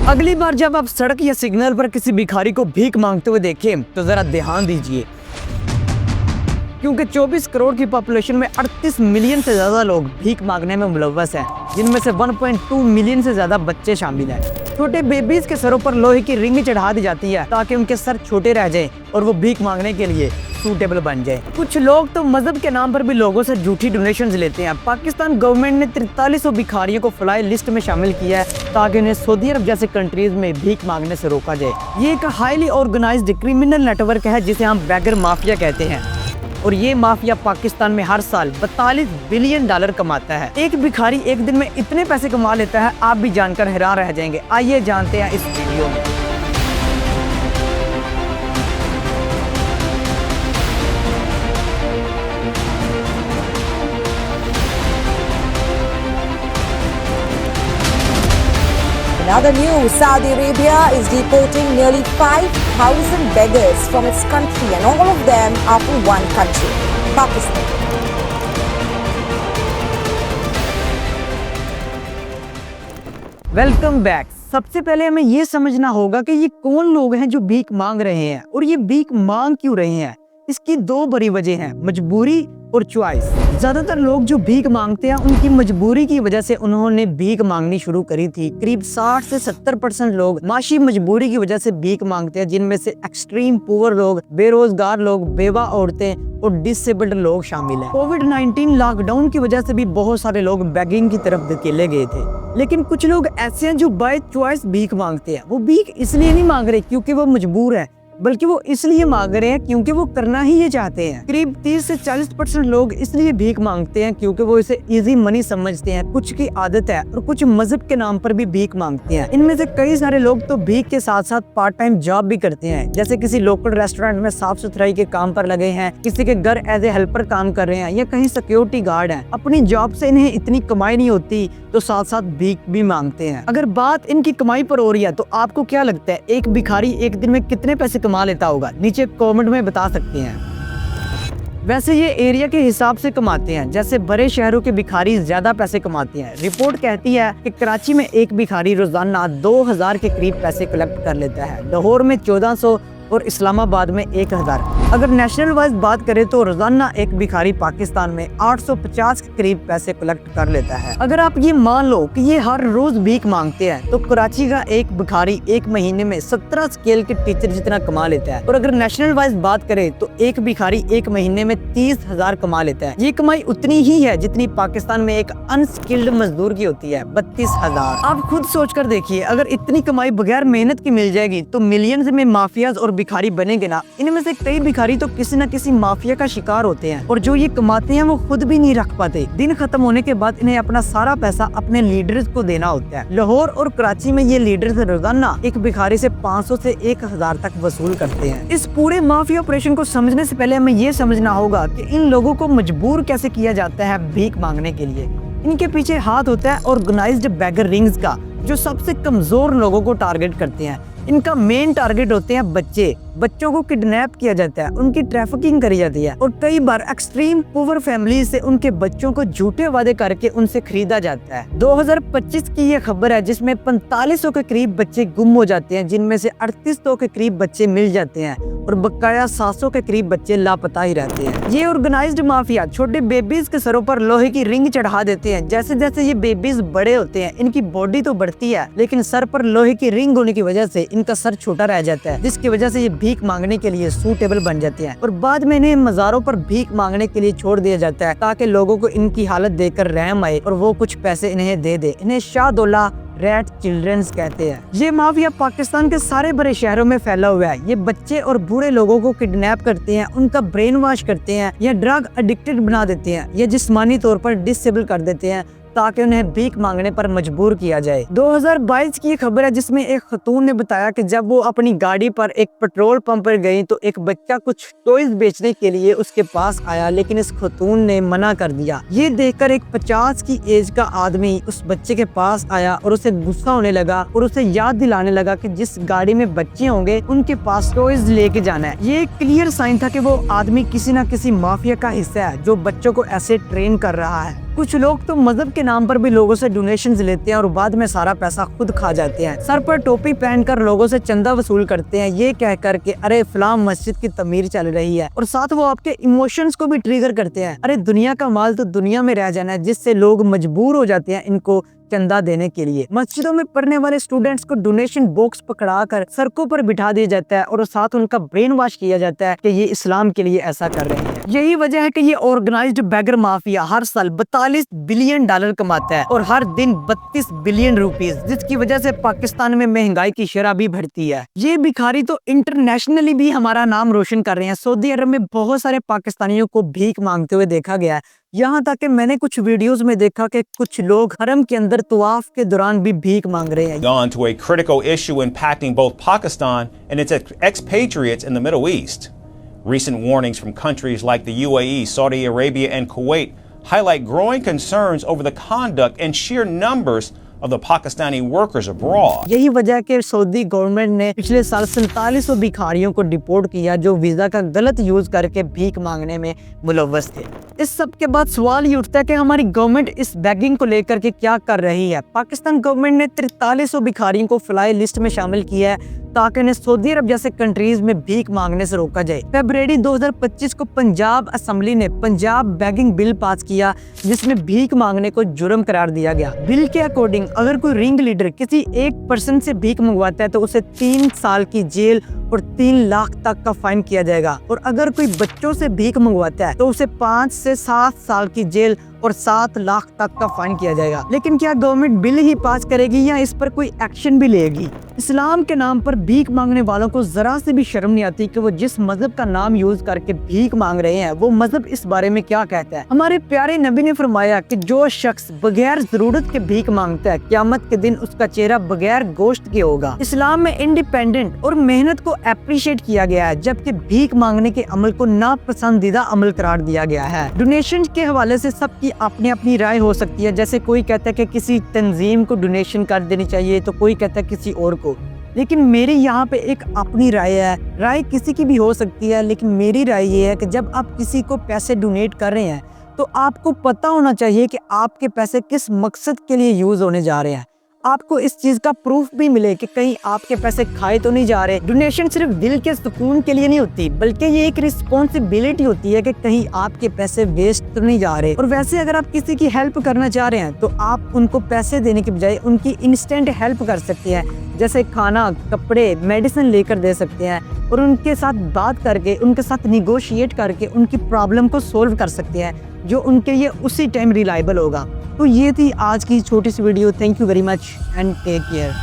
अगली बार जब आप सड़क या सिग्नल पर किसी भिखारी को भीख मांगते हुए देखें तो जरा ध्यान दीजिए, क्योंकि 24 करोड़ की पॉपुलेशन में 38 मिलियन से ज्यादा लोग भीख मांगने में मुलव्वस हैं, जिनमें से 1.2 मिलियन से ज्यादा बच्चे शामिल हैं। छोटे बेबीज के सरों पर लोहे की रिंग चढ़ा दी जाती है ताकि उनके सर छोटे रह जाएं और वो भीख मांगने के लिए सूटेबल बन जाए। कुछ लोग तो मजहब के नाम पर भी लोगों से झूठी डोनेशंस लेते हैं। पाकिस्तान गवर्नमेंट ने 4300 भिखारियों को फ्लाई लिस्ट में शामिल किया है ताकि उन्हें सऊदी अरब जैसे कंट्रीज में भीख मांगने से रोका जाए। ये एक हाईली ऑर्गेनाइज्ड क्रिमिनल नेटवर्क है जिसे हम बैगर माफिया कहते हैं, और ये माफिया पाकिस्तान में हर साल 42 बिलियन डॉलर कमाता है। एक भिखारी एक दिन में इतने पैसे कमा लेता है, आप भी जानकर हैरान रह जाएंगे। आइए जानते हैं इस वीडियो में। In other news, Saudi Arabia is deporting nearly 5,000 beggars from its country, and all of them are from one country, Pakistan. Welcome back. सबसे पहले हमें ये समझना होगा कि ये कौन लोग हैं जो भीख मांग रहे हैं और ये भीख मांग क्यों रहे हैं। इसकी दो बड़ी वजह हैं, मजबूरी और चॉइस। ज्यादातर लोग जो भीख मांगते हैं उनकी मजबूरी की वजह से उन्होंने भीख मांगनी शुरू करी थी। करीब 60 से 70% लोग माशी मजबूरी की वजह से भीख मांगते हैं, जिनमें से एक्सट्रीम पुअर लोग, बेरोजगार लोग, बेवा औरतें और डिसेबल्ड लोग शामिल हैं। कोविड-19 लॉकडाउन की वजह से भी बहुत सारे लोग बेगिंग की तरफ धकेले गए थे, लेकिन कुछ लोग ऐसे हैं जो बाय चॉइस भीख मांगते हैं। वो भीख इसलिए नहीं मांग रहे क्योंकि वो मजबूर है, बल्कि वो इसलिए मांग रहे हैं क्योंकि वो करना ही ये चाहते हैं। करीब 30 से 40% लोग इसलिए भीख मांगते हैं क्योंकि वो इसे इजी मनी समझते हैं। कुछ की आदत है और कुछ मजहब के नाम पर भी भीख मांगते हैं। इनमें से कई सारे लोग तो भीख के साथ साथ पार्ट टाइम जॉब भी करते हैं, जैसे किसी लोकल रेस्टोरेंट में साफ सुथराई के काम पर लगे हैं, किसी के घर एज ए हेल्पर काम कर रहे हैं, या कहीं सिक्योरिटी गार्ड हैं। अपनी जॉब से इन्हें इतनी कमाई नहीं होती तो साथ साथ भीख भी मांगते हैं। अगर बात इनकी कमाई पर हो रही है तो आपको क्या लगता है एक भिखारी एक दिन में कितने पैसे कमा लेता होगा? नीचे कमेंट में बता सकते हैं। वैसे ये एरिया के हिसाब से कमाते हैं, जैसे बड़े शहरों के भिखारी ज्यादा पैसे कमाते हैं। रिपोर्ट कहती है कि कराची में एक भिखारी रोजाना 2000 के करीब पैसे कलेक्ट कर लेता है, लाहौर में 1400 और इस्लामाबाद में 1000। अगर नेशनल वाइज बात करें तो रोजाना एक भिखारी पाकिस्तान में 850 के करीब पैसे कलेक्ट कर लेता है। अगर आप ये मान लो कि ये हर रोज भीख मांगते हैं तो कराची का एक भिखारी एक महीने में 17 स्केल के टीचर जितना कमा लेता है। और अगर नेशनल वाइज बात करें तो एक भिखारी एक महीने में 30,000 कमा लेता है। ये कमाई उतनी ही है जितनी पाकिस्तान में एक अनस्किल्ड मजदूर की होती है, 32,000। आप खुद सोच कर देखिए, अगर इतनी कमाई बगैर मेहनत की मिल जाएगी तो मिलियंस में माफियाज और भिखारी बनेंगे ना। इनमें से कई भिखारी तो किसी न किसी माफिया का शिकार होते हैं, और जो ये कमाते हैं वो खुद भी नहीं रख पाते। दिन खत्म होने के बाद इन्हें अपना सारा पैसा अपने लीडर्स को देना होता है। लाहौर और कराची में ये लीडर्स रोजाना एक भिखारी से 500 से 1000 तक वसूल करते हैं। इस पूरे माफिया ऑपरेशन को समझने से पहले हमें ये समझना होगा कि इन लोगों को मजबूर कैसे किया जाता है भीख मांगने के लिए। इनके पीछे हाथ होता है ऑर्गेनाइज्ड बैगर रिंग्स का, जो सबसे कमजोर लोगों को टारगेट करते हैं। इनका मेन टारगेट होते हैं बच्चे। बच्चों को किडनैप किया जाता है, उनकी ट्रैफिकिंग करी जाती है, और कई बार एक्सट्रीम पुअर फैमिली से उनके बच्चों को झूठे वादे करके उनसे खरीदा जाता है। 2025 की ये खबर है जिसमें 4500 के करीब बच्चे गुम हो जाते हैं, जिनमें से 3800 के करीब बच्चे मिल जाते हैं और बकाया 700 के करीब बच्चे लापता ही रहते हैं। ये ऑर्गेनाइज्ड माफिया छोटे बेबीज के सरों पर लोहे की रिंग चढ़ा देते हैं। जैसे जैसे ये बेबीज बड़े होते हैं इनकी बॉडी तो बढ़ती है, लेकिन सर पर लोहे की रिंग होने की वजह से इनका सर छोटा रह जाता है, जिसकी वजह से ये भीख मांगने के लिए सूटेबल बन जाते हैं। और बाद में इन्हें मज़ारों पर भीख मांगने के लिए छोड़ दिया जाता है ताकि लोगों को इनकी हालत देखकर रहम आए और वो कुछ पैसे इन्हें दे दे। इन्हें शाहदौला रैट चिल्ड्रंस कहते हैं। ये माफिया पाकिस्तान के सारे बड़े शहरों में फैला हुआ है। ये बच्चे और बूढ़े लोगों को किडनैप करते हैं, उनका ब्रेन वॉश करते हैं, या ड्रग एडिक्टेड बना देते हैं, या जिस्मानी तौर पर डिसेबल कर देते हैं ताकि उन्हें भीख मांगने पर मजबूर किया जाए। 2022 की खबर है जिसमें एक खतून ने बताया कि जब वो अपनी गाड़ी पर एक पेट्रोल पंप पर गई तो एक बच्चा कुछ टॉयज बेचने के लिए उसके पास आया, लेकिन इस खतून ने मना कर दिया। ये देखकर एक 50 की एज का आदमी उस बच्चे के पास आया और उसे गुस्सा होने लगा और उसे याद दिलाने लगा कि जिस गाड़ी में बच्चे होंगे उनके पास टॉयज लेके जाना है। ये एक क्लियर साइन था कि वो आदमी किसी न किसी माफिया का हिस्सा है जो बच्चों को ऐसे ट्रेन कर रहा है। कुछ लोग तो मजहब के नाम पर भी लोगों से डोनेशंस लेते हैं और बाद में सारा पैसा खुद खा जाते हैं। सर पर टोपी पहनकर लोगों से चंदा वसूल करते हैं, ये कह कर के अरे फलां मस्जिद की तमीर चल रही है, और साथ वो आपके इमोशंस को भी ट्रिगर करते हैं। अरे दुनिया का माल तो दुनिया में रह जाना है, जिससे लोग मजबूर हो जाते हैं इनको चंदा देने के लिए। मस्जिदों में पढ़ने वाले स्टूडेंट्स को डोनेशन बॉक्स पकड़ा कर सड़कों पर बिठा दिया जाता है और साथ उनका ब्रेन वॉश किया जाता है कि ये इस्लाम के लिए ऐसा कर रहे हैं। यही वजह है कि ये ऑर्गेनाइज्ड बेगर माफिया हर साल 42 बिलियन डॉलर कमाता है और हर दिन 32 बिलियन रुपीस, जिसकी वजह से पाकिस्तान में महंगाई की शरह भी बढ़ती है। ये भिखारी तो इंटरनेशनली भी हमारा नाम रोशन कर रहे हैं। सऊदी अरब में बहुत सारे पाकिस्तानियों को भीख मांगते हुए देखा गया है, यहाँ तक कि मैंने कुछ वीडियोस में देखा कि कुछ लोग हरम के अंदर तवाफ के दौरान भी भीख मांग रहे हैं। Gone to a critical issue impacting both Pakistan and its expatriates in the Middle East. Recent warnings from countries like the UAE, Saudi Arabia, and Kuwait highlight growing concerns over the conduct and sheer numbers of the Pakistani workers abroad. यही वजह है कि Saudi government ने पिछले साल 4700 भिखारियों को deport किया जो वीजा का गलत यूज करके भीख मांगने में मुलव्वस थे। इस सब के बाद सवाल ये उठता है कि हमारी गवर्नमेंट इस बैगिंग को लेकर के क्या कर रही है। पाकिस्तान गवर्नमेंट ने 4300 भिखारियों को फ्लाई लिस्ट में शामिल किया है ताकि इन्हें सऊदी अरब जैसे कंट्रीज में भीख मांगने से रोका जाए। फरवरी 2025 को पंजाब असेंबली ने पंजाब बैगिंग बिल पास किया जिसमें भीख मांगने को जुर्म करार दिया गया। बिल के अकॉर्डिंग अगर कोई रिंग लीडर किसी एक पर्सन से भीख मंगवाता है तो उसे 3 साल की जेल और 3 लाख तक का फाइन किया जाएगा, और अगर कोई बच्चों से भीख मंगवाता है तो उसे 5 से 7 साल की जेल और 7 लाख तक का फाइन किया जाएगा। लेकिन क्या गवर्नमेंट बिल ही पास करेगी या इस पर कोई एक्शन भी लेगी? इस्लाम के नाम पर भीख मांगने वालों को जरा से भी शर्म नहीं आती कि वो जिस मजहब का नाम यूज करके भीख मांग रहे हैं वो मजहब इस बारे में क्या कहता है। हमारे प्यारे नबी ने फरमाया कि जो शख्स बगैर जरूरत के भीख मांगता है क़यामत के दिन उसका चेहरा बगैर गोश्त के होगा। इस्लाम में इंडिपेंडेंट और मेहनत को अप्रिशिएट किया गया है, जबकि भीख मांगने के अमल को नापसंदीदा अमल करार दिया गया है। डोनेशन के हवाले से सबकी अपनी अपनी राय हो सकती है। जैसे कोई कहता है कि किसी तंजीम को डोनेशन कर देनी चाहिए तो कोई कहता है किसी और को, लेकिन मेरी यहाँ पे एक अपनी राय है। राय किसी की भी हो सकती है, लेकिन मेरी राय ये है कि जब आप किसी को पैसे डोनेट कर रहे हैं तो आपको पता होना चाहिए कि आपके पैसे किस मकसद के लिए यूज होने जा रहे हैं। आपको इस चीज का प्रूफ भी मिले कि कहीं आपके पैसे खाए तो नहीं जा रहे। डोनेशन सिर्फ दिल के सुकून के लिए नहीं होती, बल्कि ये एक रिस्पॉन्सिबिलिटी होती है कि कहीं आपके पैसे वेस्ट तो नहीं जा रहे। और वैसे अगर आप किसी की हेल्प करना चाह रहे हैं तो आप उनको पैसे देने के बजाय उनकी इंस्टेंट हेल्प कर सकते हैं, जैसे खाना, कपड़े, मेडिसिन लेकर दे सकते हैं और उनके साथ बात करके, उनके साथ निगोशिएट करके उनकी प्रॉब्लम को सोल्व कर सकते हैं जो उनके लिए उसी टाइम रिलायबल होगा। तो ये थी आज की छोटी सी video. Thank you very much and take care.